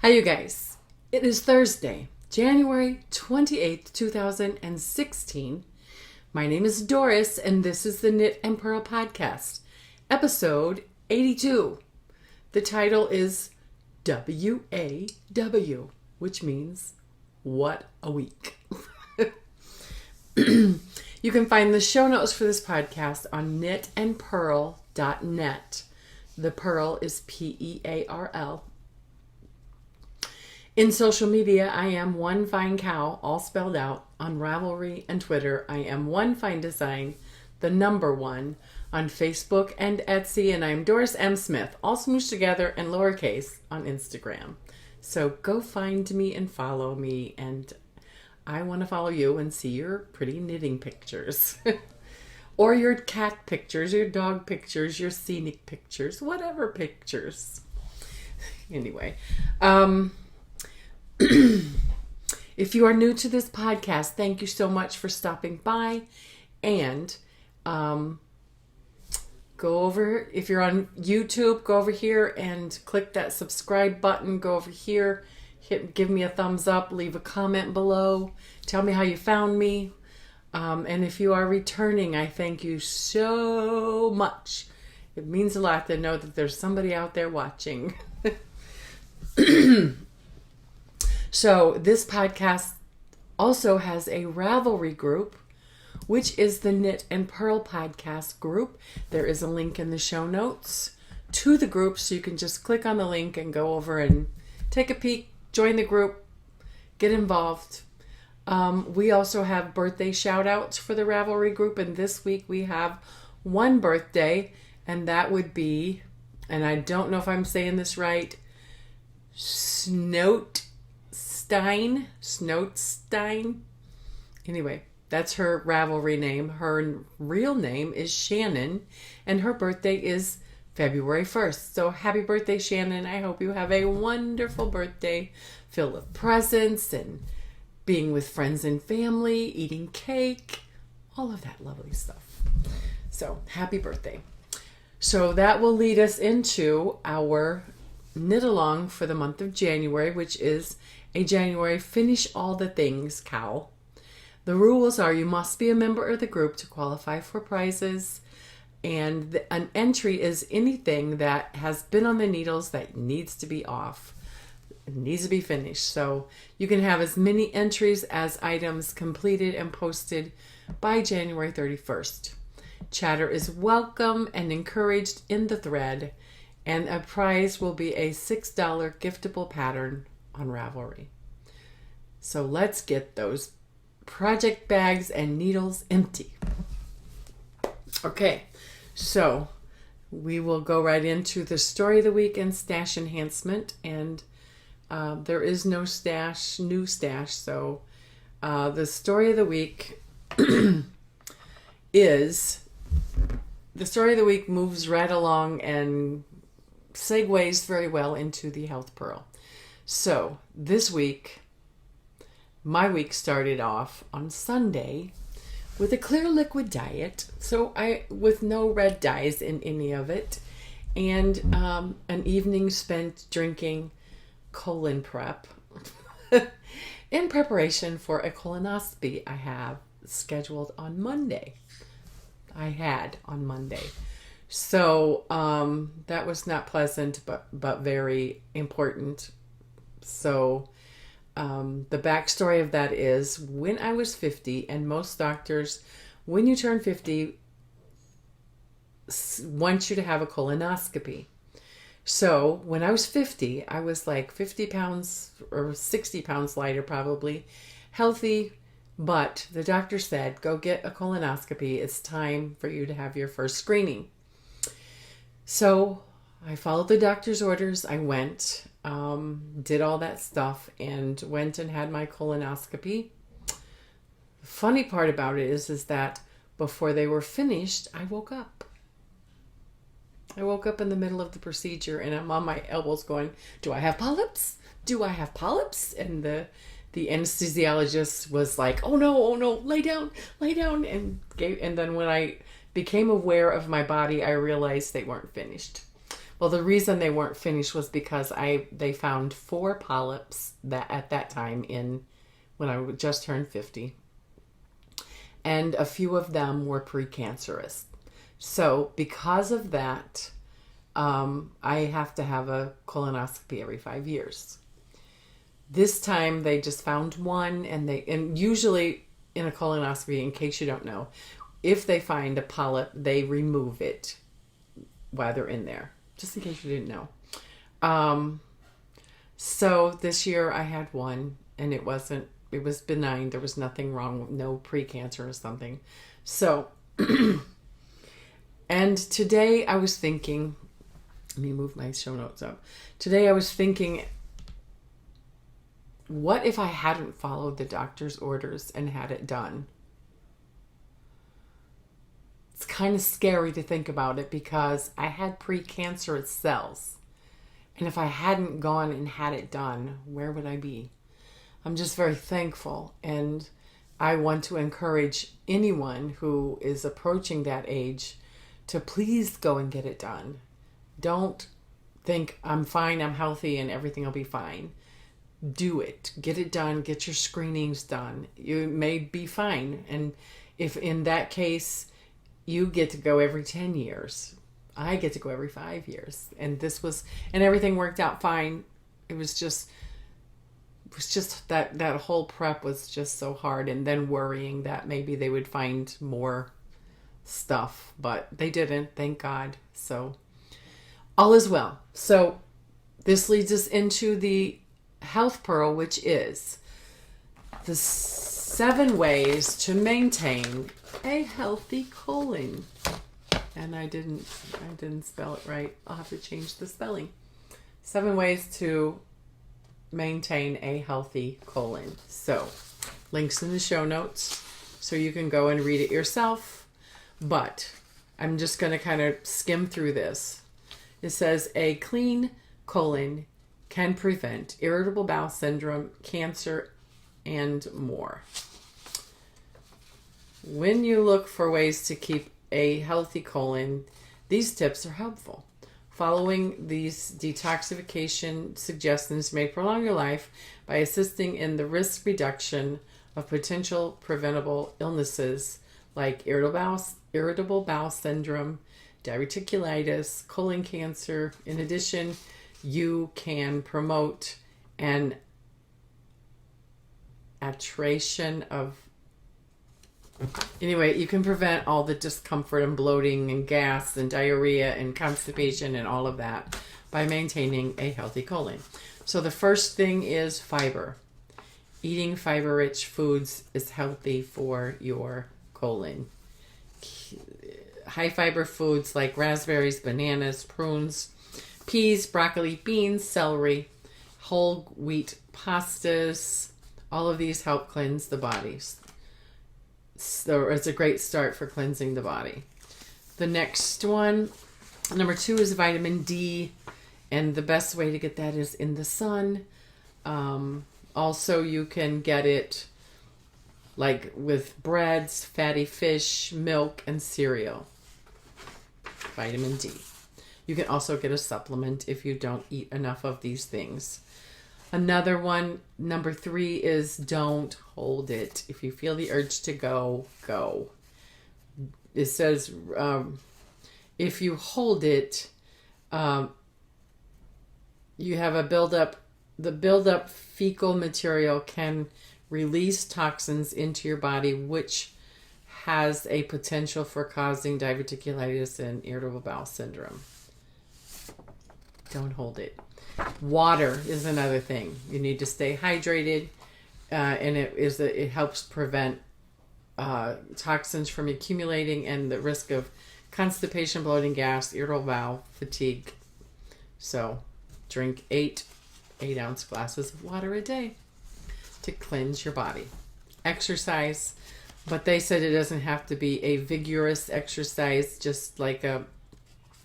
Hi, you guys. It is Thursday, January 28th, 2016. My name is Doris, and this is the Knit and Purl Podcast, episode 82. The title is WAW, which means What a Week. You can find the show notes for this podcast on knitandpurl.net. The Purl is P-E-A-R-L. In social media, I am One Fine Cow, all spelled out. On Ravelry and Twitter, I am One Fine Design, the number one. On Facebook and Etsy, and I'm Doris M. Smith, all smooshed together and lowercase on Instagram. So go find me and follow me, and I want to follow you and see your pretty knitting pictures. Or your cat pictures, your dog pictures, your scenic pictures, whatever pictures. Anyway, if you are new to this podcast, thank you so much for stopping by. And go over, if you're on YouTube, go over here and click that subscribe button. Go over here, give me a thumbs up, leave a comment below. Tell me how you found me. And if you are returning, I thank you so much. It means a lot to know that there's somebody out there watching. So this podcast also has a Ravelry group, which is the Knit and Purl Podcast group. There is a link in the show notes to the group, so you can just click on the link and go over and take a peek, join the group, get involved. We also have birthday shout outs for the Ravelry group, and this week we have one birthday, and that would be, and I don't know if I'm saying this right, Snotstein. Anyway, that's her Ravelry name. Her real name is Shannon, and her birthday is February 1st. So happy birthday, Shannon. I hope you have a wonderful birthday filled with presents and being with friends and family, eating cake, all of that lovely stuff. So happy birthday. So that will lead us into our knit along for the month of January, which is a January Finish All the Things cowl. The rules are you must be a member of the group to qualify for prizes, and an entry is anything that has been on the needles that needs to be off. It needs to be finished. So you can have as many entries as items completed and posted by January 31st. Chatter is welcome and encouraged in the thread, and a prize will be a $6 giftable pattern on Ravelry. So let's get those project bags and needles empty. Okay, so we will go right into the story of the week and stash enhancement, and there is no new stash. So the story of the week moves right along and segues very well into the health purl. So this week, my week started off on Sunday with a clear liquid diet, with no red dyes in any of it, and an evening spent drinking colon prep in preparation for a colonoscopy I have scheduled on Monday. So that was not pleasant, but very important. So the backstory of that is when I was 50, and most doctors, when you turn 50, want you to have a colonoscopy. So when I was 50, I was like 50 pounds or 60 pounds lighter, probably healthy. But the doctor said, go get a colonoscopy. It's time for you to have your first screening. So I followed the doctor's orders. I went, did all that stuff, and went and had my colonoscopy. The funny part about it is that before they were finished, I woke up. I woke up in the middle of the procedure, and I'm on my elbows going, do I have polyps? Do I have polyps? And the anesthesiologist was like, oh no, lay down. And then when I became aware of my body, I realized they weren't finished. Well, the reason they weren't finished was because they found 4 polyps that at that time when I just turned 50, and a few of them were precancerous. So because of that, I have to have a colonoscopy every 5 years. This time they just found one, and usually in a colonoscopy, in case you don't know, if they find a polyp, they remove it while they're in there, just in case you didn't know. So this year I had one, and it was benign. There was nothing wrong, no precancer or something. So, and today I was thinking, let me move my show notes up. Today I was thinking, what if I hadn't followed the doctor's orders and had it done? It's kind of scary to think about it because I had precancerous cells. And if I hadn't gone and had it done, where would I be? I'm just very thankful. And I want to encourage anyone who is approaching that age to please go and get it done. Don't think I'm fine, I'm healthy, and everything will be fine. Do it. Get it done. Get your screenings done. You may be fine. And if in that case, you get to go every 10 years. I get to go every 5 years. And everything worked out fine. It was just that whole prep was just so hard, and then worrying that maybe they would find more stuff, but they didn't, thank God. So all is well. So this leads us into the health pearl, which is the 7 ways to maintain a healthy colon. And I didn't spell it right. I'll have to change the spelling. 7 ways to maintain a healthy colon. So, links in the show notes so you can go and read it yourself. But I'm just going to kind of skim through this. It says a clean colon can prevent irritable bowel syndrome, cancer, and more. When you look for ways to keep a healthy colon, these tips are helpful. Following these detoxification suggestions may prolong your life by assisting in the risk reduction of potential preventable illnesses like irritable bowel syndrome, diverticulitis, colon cancer. In addition, you can promote an attrition of you can prevent all the discomfort and bloating and gas and diarrhea and constipation and all of that by maintaining a healthy colon. So the first thing is fiber. Eating fiber-rich foods is healthy for your colon. High fiber foods like raspberries, bananas, prunes, peas, broccoli, beans, celery, whole wheat pastas, all of these help cleanse the body. So it's a great start for cleansing the body. The next one, number 2, is vitamin D. And the best way to get that is in the sun. Also, you can get it like with breads, fatty fish, milk, and cereal. Vitamin D. You can also get a supplement if you don't eat enough of these things. Another one, number 3, is don't hold it. If you feel the urge to go, go. It says if you hold it, you have a buildup. The buildup fecal material can release toxins into your body, which has a potential for causing diverticulitis and irritable bowel syndrome. Don't hold it. Water is another thing. You need to stay hydrated, and it helps prevent toxins from accumulating and the risk of constipation, bloating, gas, irritable bowel, fatigue. So drink 8-ounce glasses of water a day to cleanse your body. Exercise, but they said it doesn't have to be a vigorous exercise, just like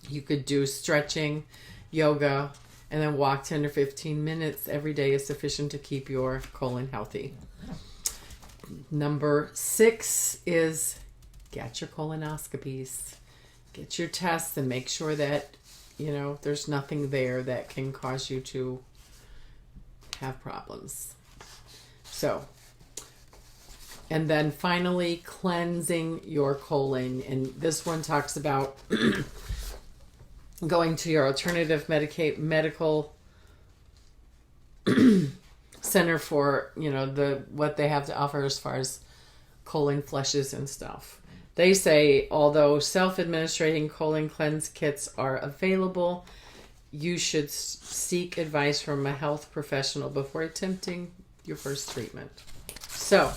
you could do stretching, yoga, and then walk 10 or 15 minutes every day is sufficient to keep your colon healthy. Number 6 is get your colonoscopies. Get your tests and make sure that you know, there's nothing there that can cause you to have problems. So, and then finally, cleansing your colon. And this one talks about going to your alternative medical center for, you know, what they have to offer as far as colon flushes and stuff. They say, although self-administrating colon cleanse kits are available, you should seek advice from a health professional before attempting your first treatment. So,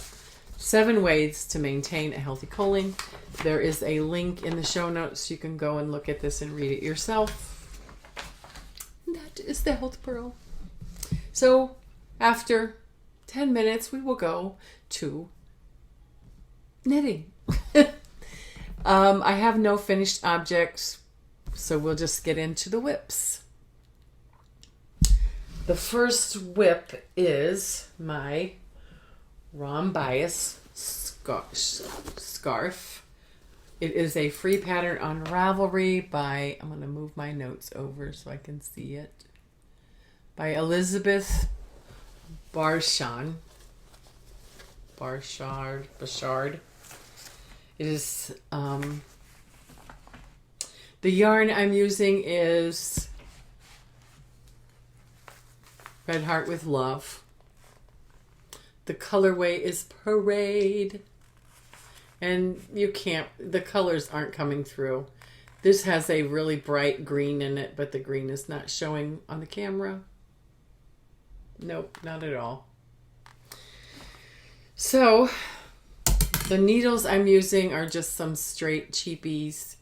7 ways to maintain a healthy colon. There is a link in the show notes. You can go and look at this and read it yourself. And that is the health pearl. So, after 10 minutes, we will go to knitting. I have no finished objects, so we'll just get into the whips. The first whip is my Rom Bias scarf. It is a free pattern on Ravelry by, I'm going to move my notes over so I can see it, by Elizabeth Barshard. It is, the yarn I'm using is Red Heart with Love. The colorway is Parade. And the colors aren't coming through. This has a really bright green in it, but the green is not showing on the camera. Nope, not at all. So, the needles I'm using are just some straight cheapies.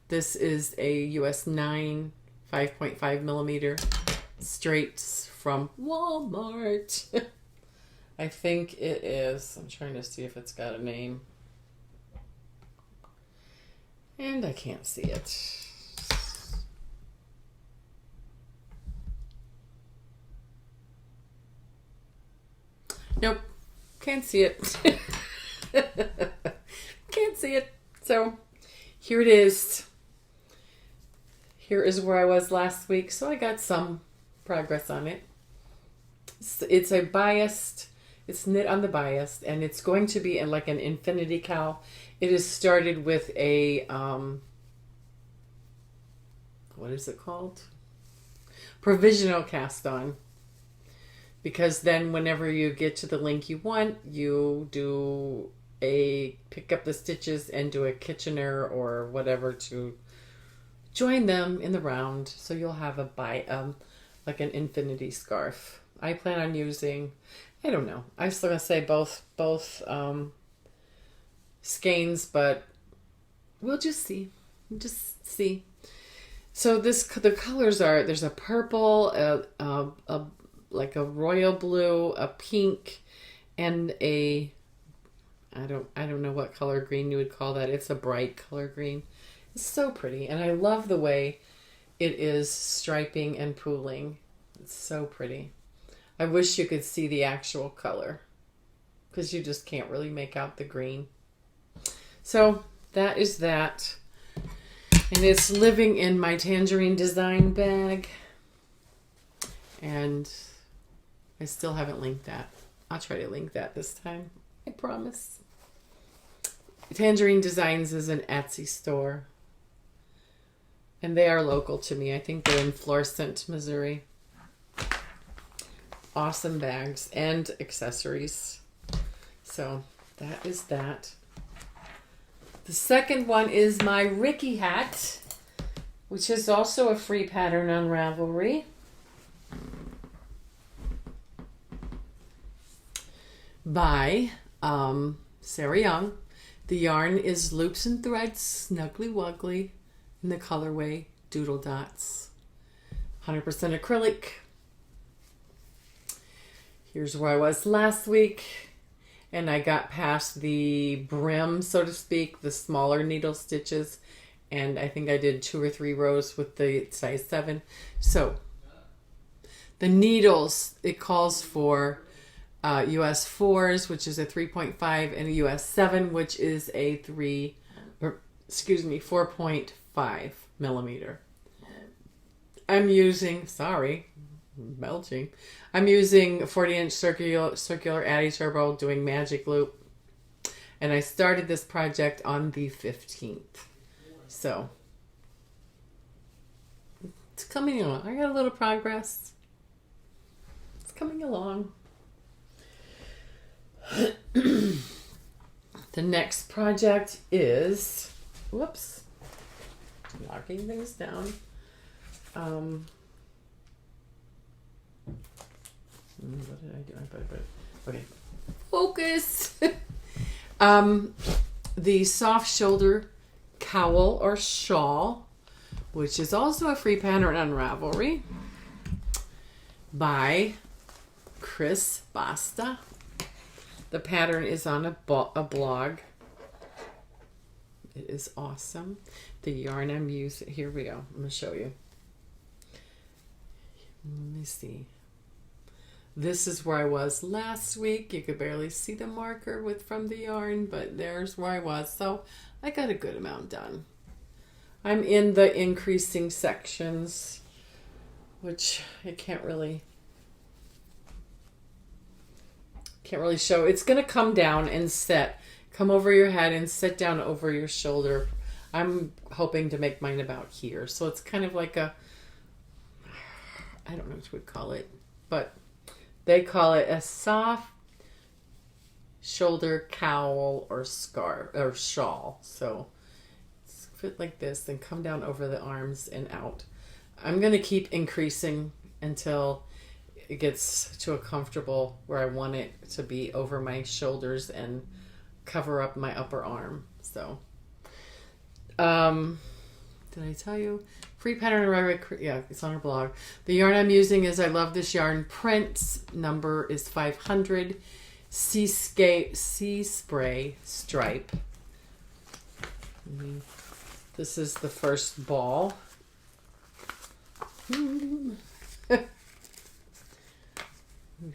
This is a US 9 5.5 millimeter straights from Walmart. I think it is. I'm trying to see if it's got a name. And I can't see it. Nope. Can't see it. Can't see it. So here it is. Here is where I was last week. So I got some progress on it. It's a biased. It's knit on the biased, and it's going to be like an infinity cowl. It is started with a, what is it called? Provisional cast on. Because then whenever you get to the length you want, you pick up the stitches and do a Kitchener or whatever to join them in the round. So you'll have like an infinity scarf. I plan on using, I don't know, I was going to say both skeins, but we'll just see. So the colors are, there's a purple, like a royal blue, a pink, and I don't know what color green you would call that. It's a bright color green. It's so pretty, and I love the way it is striping and pooling. It's so pretty. I wish you could see the actual color, because you just can't really make out the green. So that is that. And it's living in my tangerine design bag. And I still haven't linked that. I'll try to link that this time. I promise. Tangerine Designs is an Etsy store. And they are local to me. I think they're in Florissant, Missouri. Awesome bags and accessories. So that is that. The second one is my Ricky hat, which is also a free pattern on Ravelry. By Sarah Young. The yarn is Loops and Threads Snuggly Wuggly in the colorway Doodle Dots. 100% acrylic. Here's where I was last week, and I got past the brim, so to speak, the smaller needle stitches, and I think I did 2 or 3 rows with the size 7. So the needles, it calls for US 4s, which is a 3.5, and a US 7, which is a 4.5 millimeter. I'm using, sorry, belching. I'm using 40-inch circular Addy Turbo doing magic loop. And I started this project on the 15th. So it's coming along. I got a little progress. It's coming along. The next project is, whoops, knocking things down. What did I do? Okay, focus. The soft shoulder cowl or shawl, which is also a free pattern on Ravelry by Chris Basta. The pattern is on a blog. It is awesome. The yarn I'm using, here we go. I'm going to show you. Let me see. This is where I was last week. You could barely see the marker from the yarn, but there's where I was. So I got a good amount done. I'm in the increasing sections, which I can't really show. It's going to come down and come over your head and sit down over your shoulder. I'm hoping to make mine about here. So it's kind of like I don't know what you would call it, but they call it a soft shoulder cowl or scarf or shawl. So it's fit like this and come down over the arms and out. I'm going to keep increasing until it gets to a comfortable where I want it to be over my shoulders and cover up my upper arm. So, did I tell you? Free pattern and yeah, it's on her blog. The yarn I'm using is I Love This Yarn Prints. Number is 500. Sea Spray Stripe. This is the first ball. You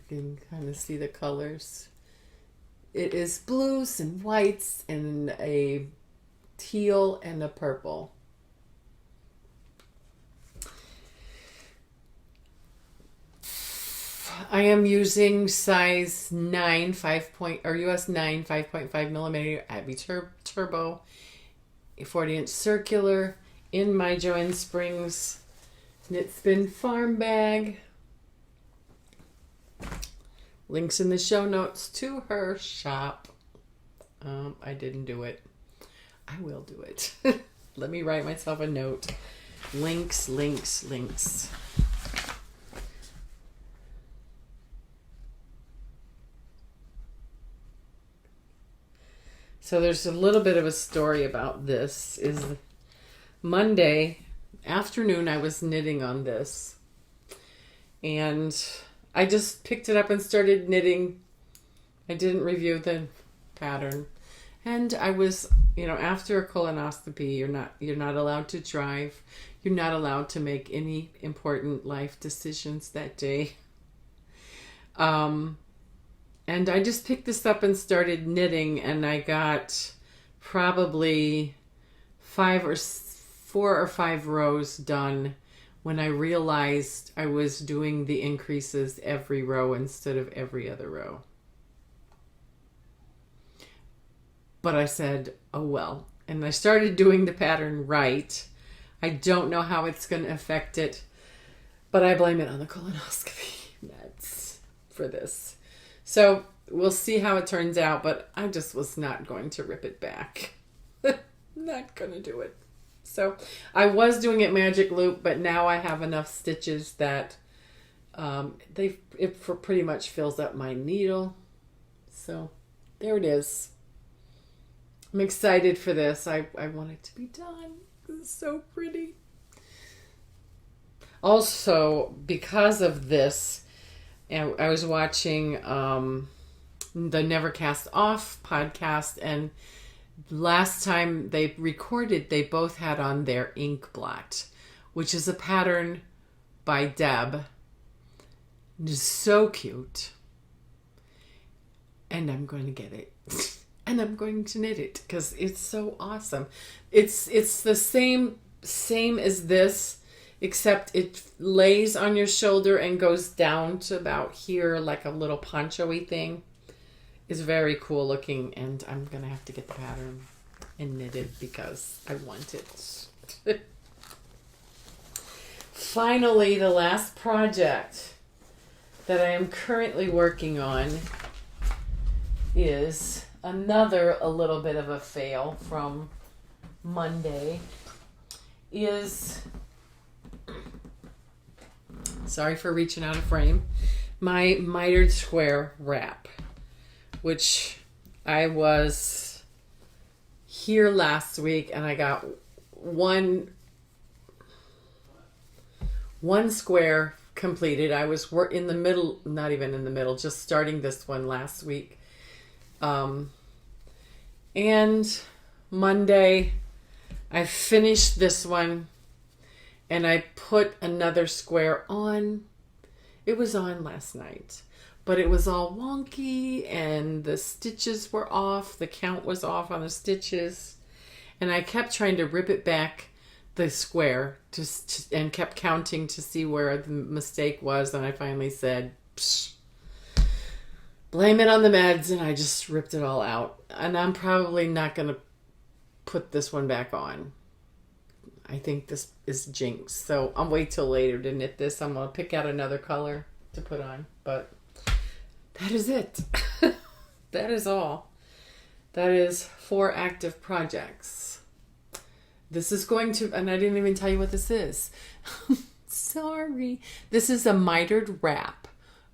can kind of see the colors. It is blues and whites and a teal and a purple. I am using size 9, US 9, 5.5 millimeter Abby Turbo, a 40-inch circular in my Joanne Springs Knit Spin Farm bag. Links in the show notes to her shop. I didn't do it. I will do it. Let me write myself a note. Links, links, links. So there's a little bit of a story about this. Is Monday afternoon I was knitting on this. And I just picked it up and started knitting. I didn't review the pattern. And I was, after a colonoscopy, you're not allowed to drive. You're not allowed to make any important life decisions that day. And I just picked this up and started knitting, and I got probably 4 or 5 rows done when I realized I was doing the increases every row instead of every other row. But I said, oh well. And I started doing the pattern right. I don't know how it's going to affect it, but I blame it on the colonoscopy meds for this. So we'll see how it turns out, but I just was not going to rip it back. Not going to do it. So I was doing it magic loop, but now I have enough stitches that it pretty much fills up my needle. So there it is. I'm excited for this. I want it to be done. This is so pretty. Also, because of this, and I was watching the Never Cast Off podcast, and last time they recorded, they both had on their ink blot, which is a pattern by Deb. It is so cute. And I'm going to get it. And I'm going to knit it because it's so awesome. It's the same as this, except it lays on your shoulder and goes down to about here like a little poncho-y thing. It's very cool looking, and I'm going to have to get the pattern and knit it because I want it. Finally, the last project that I am currently working on is a little bit of a fail from Monday. Sorry for reaching out of frame. My mitered square wrap, which I was here last week and I got one square completed. I was in the middle, not even in the middle, just starting this one last week. And Monday I finished this one and I put another square on. It was on last night, but it was all wonky and the stitches were off. The count was off on the stitches. And I kept trying to rip it back, the square, and kept counting to see where the mistake was. And I finally said, psh, blame it on the meds, and I just ripped it all out. And I'm probably not going to put this one back on. I think this is jinxed. So I'll wait till later to knit this. I'm going to pick out another color to put on. But that is it. That is all. That is 4 active projects. This is going to, and I didn't even tell you what this is. Sorry. This is a mitered wrap,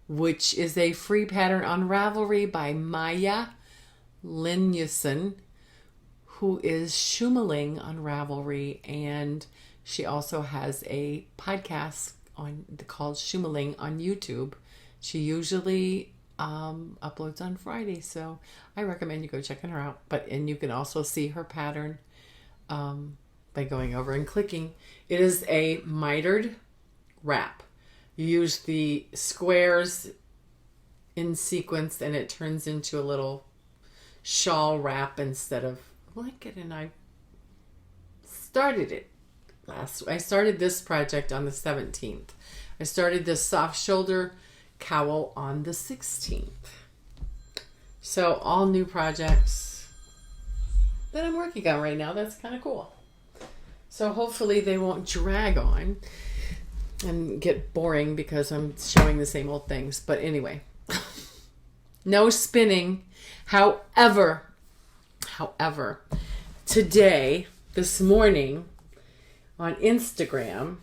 which is a free pattern on Ravelry by Maya Linusson, who is Shumaling on Ravelry, and she also has a podcast called Shumaling on YouTube. She usually uploads on Friday, so I recommend you go checking her out. And you can also see her pattern by going over and clicking. It is a mitered wrap. You use the squares in sequence, and it turns into a little shawl wrap instead of blanket. And I started it I started this project on the 17th. I started this soft shoulder cowl on the 16th. So all new projects that I'm working on right now. That's kind of cool. So hopefully they won't drag on and get boring because I'm showing the same old things. But anyway, no spinning. However, today, this morning on Instagram,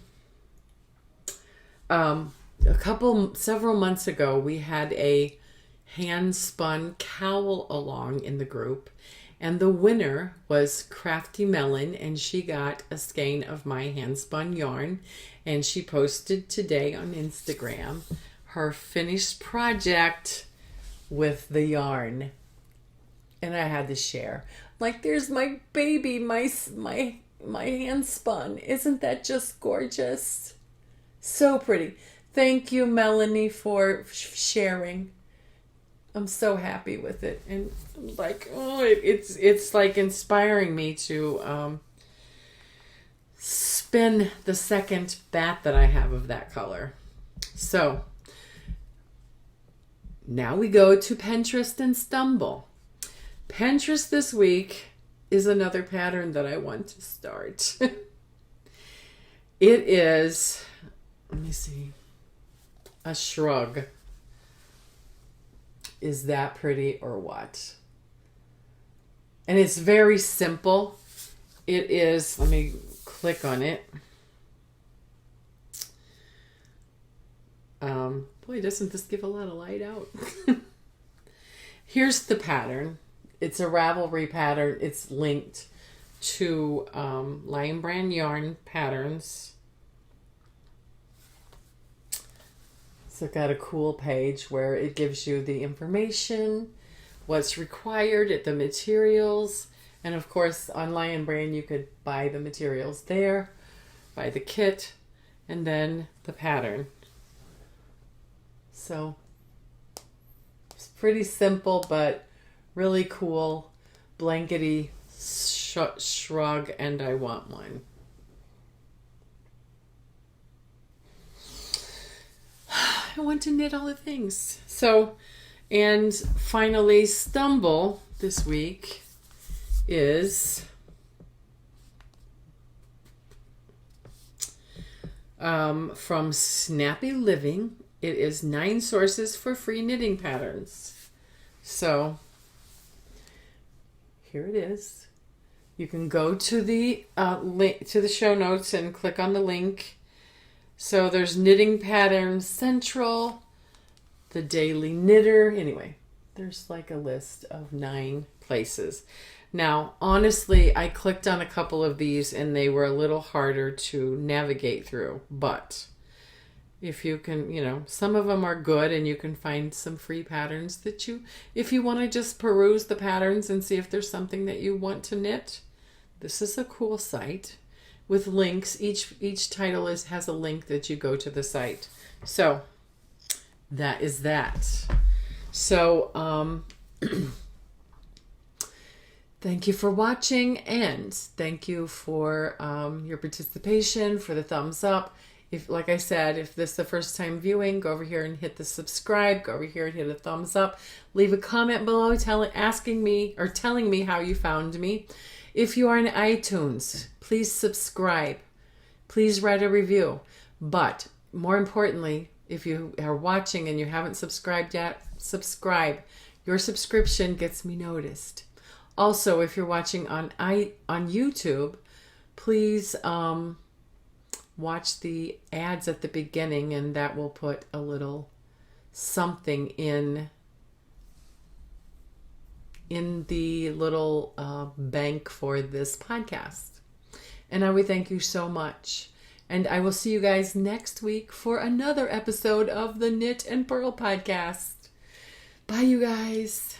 several months ago, we had a hand-spun cowl along in the group, and the winner was Crafty Melon, and she got a skein of my hand-spun yarn, and she posted today on Instagram her finished project with the yarn, and I had to share. Like, there's my baby, my hand-spun. Isn't that just gorgeous? So pretty. Thank you, Melanie, for sharing. I'm so happy with it, and like, oh, it's like inspiring me to spin the second bat that I have of that color. So now we go to Pinterest and stumble. Pinterest this week is another pattern that I want to start. It is, let me see, a shrug. Is that pretty or what? And it's very simple. It is, let me click on it. Boy, doesn't this give a lot of light out? Here's the pattern. It's a Ravelry pattern. It's linked to Lion Brand Yarn Patterns. So it's got a cool page where it gives you the information, what's required, the materials, and of course on Lion Brand you could buy the materials there, buy the kit, and then the pattern. So it's pretty simple, but really cool, blankety shrug, and I want one. I want to knit all the things. So, and finally, stumble this week is from Snappy Living. It is 9 sources for free knitting patterns. So here it is. You can go to the link to the show notes and click on the link. So there's Knitting Patterns Central, the Daily Knitter. Anyway, there's like a list of 9 places. Now, honestly, I clicked on a couple of these and they were a little harder to navigate through. But if you can, some of them are good and you can find some free patterns that if you want to just peruse the patterns and see if there's something that you want to knit, this is a cool site with links. Each title has a link that you go to the site. So that is that. So, thank you for watching, and thank you for your participation, for the thumbs up. If, like I said, if this is the first time viewing, go over here and hit the subscribe. Go over here and hit a thumbs up. Leave a comment below telling me how you found me. If you are in iTunes, please subscribe. Please write a review. But more importantly, if you are watching and you haven't subscribed yet, subscribe. Your subscription gets me noticed. Also, if you're watching on YouTube, please watch the ads at the beginning, and that will put a little something in the little bank for this podcast. And I would thank you so much. And I will see you guys next week for another episode of the Knit and Purl podcast. Bye, you guys.